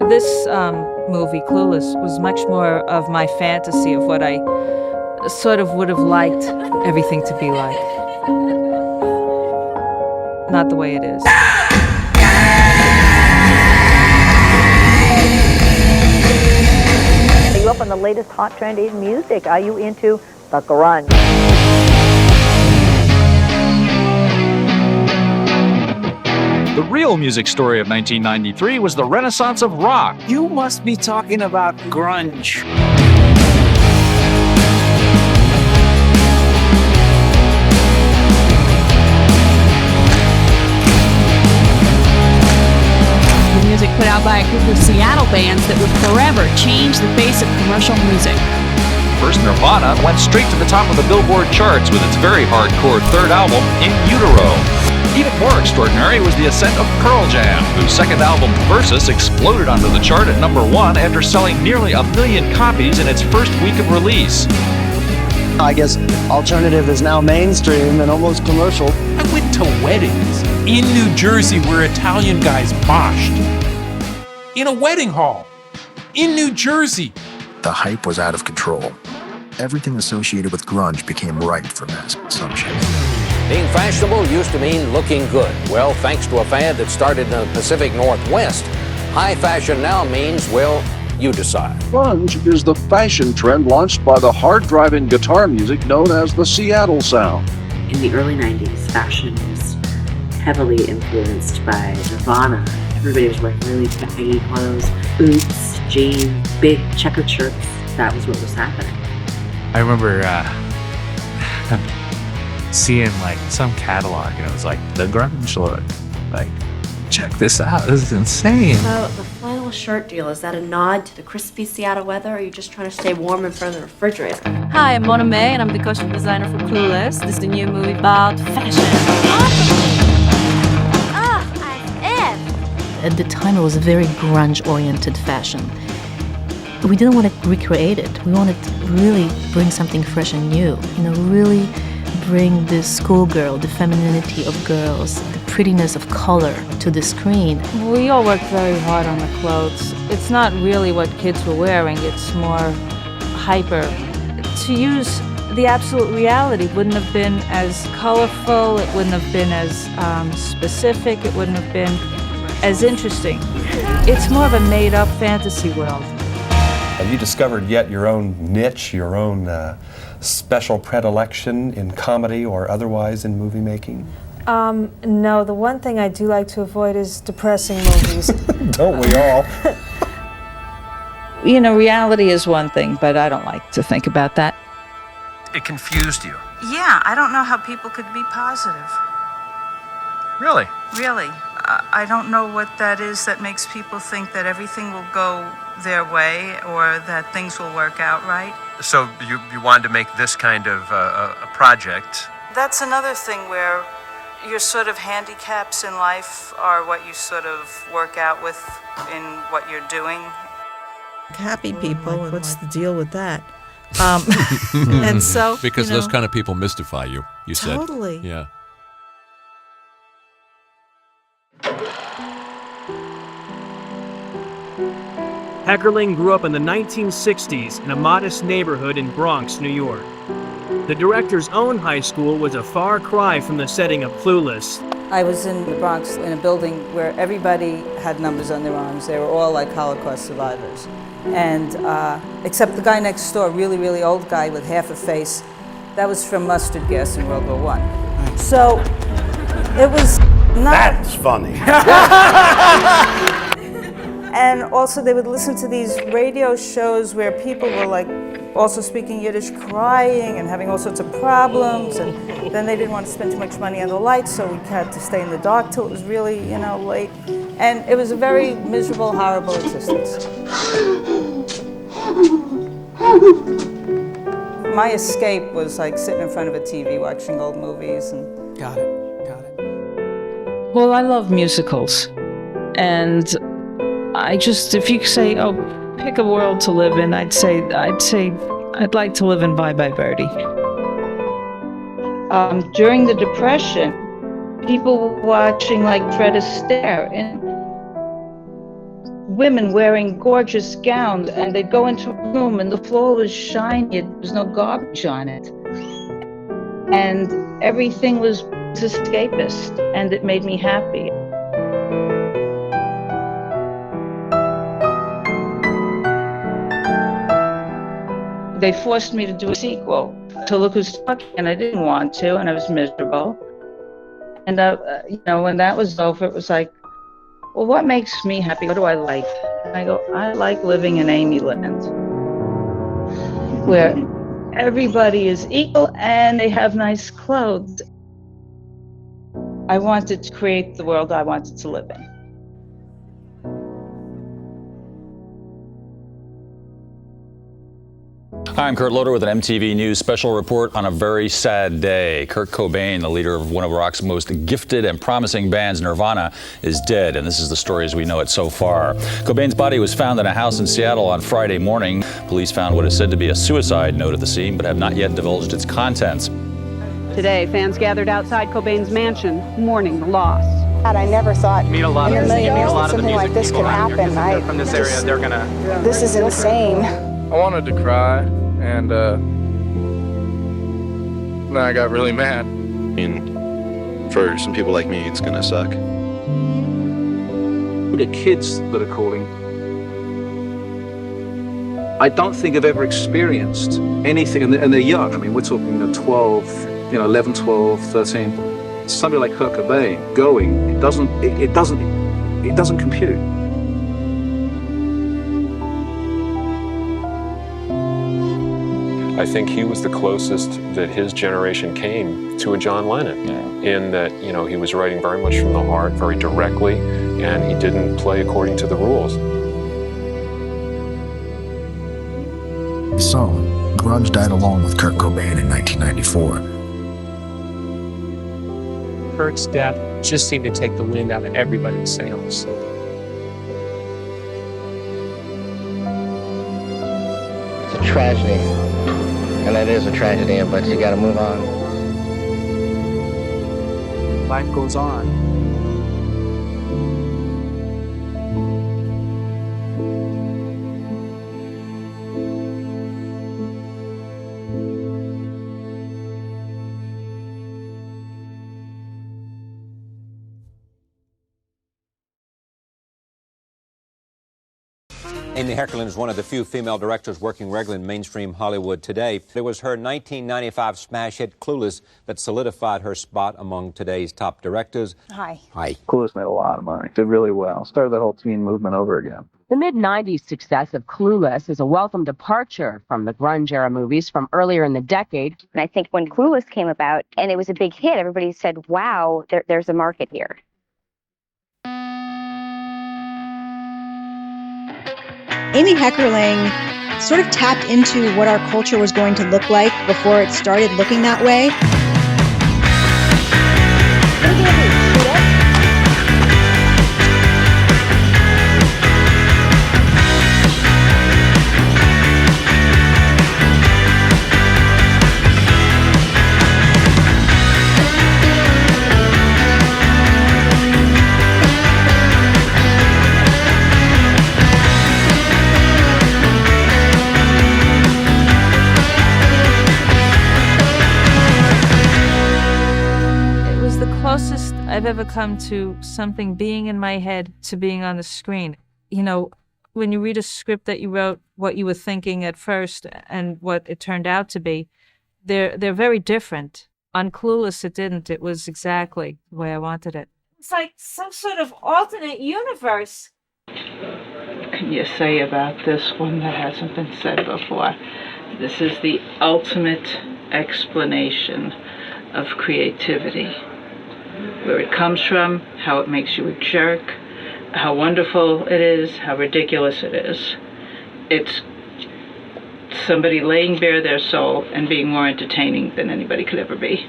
This movie, Clueless, was much more of my fantasy of what I sort of would have liked everything to be like. Not the way it is. Are you up on the latest hot trend in music? Are you into the grunge? The real music story of 1993 was the renaissance of rock. You must be talking about grunge. The music put out by a group of Seattle bands that would forever change the face of commercial music. First, Nirvana went straight to the top of the Billboard charts with its very hardcore third album, In Utero. Even more extraordinary was the ascent of Pearl Jam, whose second album, Versus, exploded onto the chart at #1 after selling nearly 1 million copies in its first week of release. I guess alternative is now mainstream and almost commercial. I went to weddings in New Jersey where Italian guys moshed. In a wedding hall. In New Jersey. The hype was out of control. Everything associated with grunge became ripe for mass consumption. Being fashionable used to mean looking good. Well, thanks to a fad that started in the Pacific Northwest, high fashion now means, well, you decide. Grunge is the fashion trend launched by the hard-driving guitar music known as the Seattle Sound. In the early 90s, fashion was heavily influenced by Nirvana. Everybody was wearing really baggy clothes, boots, jeans, big checkered shirts. That was what was happening. I remember seeing like some catalog and it was like the grunge look. Like, check this out, this is insane. So the flannel shirt deal, is that a nod to the crispy Seattle weather, or are you just trying to stay warm in front of the refrigerator? Hi, I'm Mona May, and I'm the costume designer for Clueless. This is the new movie about fashion. At the time, it was a very grunge-oriented fashion. We didn't want to recreate it. We wanted to really bring something fresh and new. Really bring the schoolgirl, the femininity of girls, the prettiness of color to the screen. We all worked very hard on the clothes. It's not really what kids were wearing, it's more hyper. To use the absolute reality wouldn't have been as colorful, it wouldn't have been as specific, it wouldn't have been as interesting. It's more of a made-up fantasy world. Have you discovered yet your own niche, your own special predilection in comedy or otherwise in movie making? No, the one thing I do like to avoid is depressing movies. Don't we all? Reality is one thing, but I don't like to think about that. It confused you. Yeah, I don't know how people could be positive. Really? Really. I don't know what that is that makes people think that everything will go their way or that things will work out right. So you wanted to make this kind of a project. That's another thing where your sort of handicaps in life are what you sort of work out with in what you're doing. Happy people, what's the deal with that? And so, because those kind of people mystify you, you said. Totally. Yeah. Heckerling grew up in the 1960s in a modest neighborhood in Bronx, New York. The director's own high school was a far cry from the setting of Clueless. I was in the Bronx in a building where everybody had numbers on their arms. They were all like Holocaust survivors. And except the guy next door, really, really old guy with half a face, that was from mustard gas in World War I. So it was not... That's funny. And also they would listen to these radio shows where people were like also speaking Yiddish, crying and having all sorts of problems, and then they didn't want to spend too much money on the lights, so we had to stay in the dark till it was really, late. And it was a very miserable, horrible existence. My escape was like sitting in front of a TV watching old movies. And Got it. Well, I love musicals. And if you say, pick a world to live in, I'd say I'd like to live in Bye Bye Birdie. During the Depression, people were watching like Fred Astaire, and women wearing gorgeous gowns, and they'd go into a room and the floor was shiny, there was no garbage on it. And everything was escapist, and it made me happy. They forced me to do a sequel to Look Who's Talking, and I didn't want to, and I was miserable. And when that was over, it was like, well, what makes me happy? What do I like? And I go, I like living in Amy Land, where everybody is equal and they have nice clothes. I wanted to create the world I wanted to live in. Hi, I'm Kurt Loder with an MTV News special report on a very sad day. Kurt Cobain, the leader of one of rock's most gifted and promising bands, Nirvana, is dead, and this is the story as we know it so far. Cobain's body was found in a house in Seattle on Friday morning. Police found what is said to be a suicide note at the scene, but have not yet divulged its contents. Today, fans gathered outside Cobain's mansion, mourning the loss. I never thought meet a lot in of a million years that something like this could happen. They're from this area, they're gonna. This is insane. I wanted to cry, and then I got really mad. I mean, for some people like me, it's gonna suck. The kids that are calling, I don't think have ever experienced anything, and they're young. I mean, we're talking 12, 11, 12, 13. Somebody like Kurt Cobain going, it doesn't compute. I think he was the closest that his generation came to a John Lennon, in that, he was writing very much from the heart, very directly, and he didn't play according to the rules. So, grunge died along with Kurt Cobain in 1994. Kurt's death just seemed to take the wind out of everybody's sails. It's a tragedy. And that is a tragedy, but you gotta move on. Life goes on. Amy Heckerling is one of the few female directors working regularly in mainstream Hollywood today. It was her 1995 smash hit Clueless that solidified her spot among today's top directors. Hi. Hi. Clueless made a lot of money. Did really well. Started the whole teen movement over again. The mid-90s success of Clueless is a welcome departure from the grunge-era movies from earlier in the decade. And I think when Clueless came about and it was a big hit, everybody said, wow, there's a market here. Amy Heckerling sort of tapped into what our culture was going to look like before it started looking that way. Closest I've ever come to something being in my head to being on the screen. When you read a script that you wrote, what you were thinking at first and what it turned out to be, they're very different. On Clueless, it didn't. It was exactly the way I wanted it. It's like some sort of alternate universe. What can you say about this one that hasn't been said before? This is the ultimate explanation of creativity. Where it comes from, how it makes you a jerk, how wonderful it is, how ridiculous it is. It's somebody laying bare their soul and being more entertaining than anybody could ever be.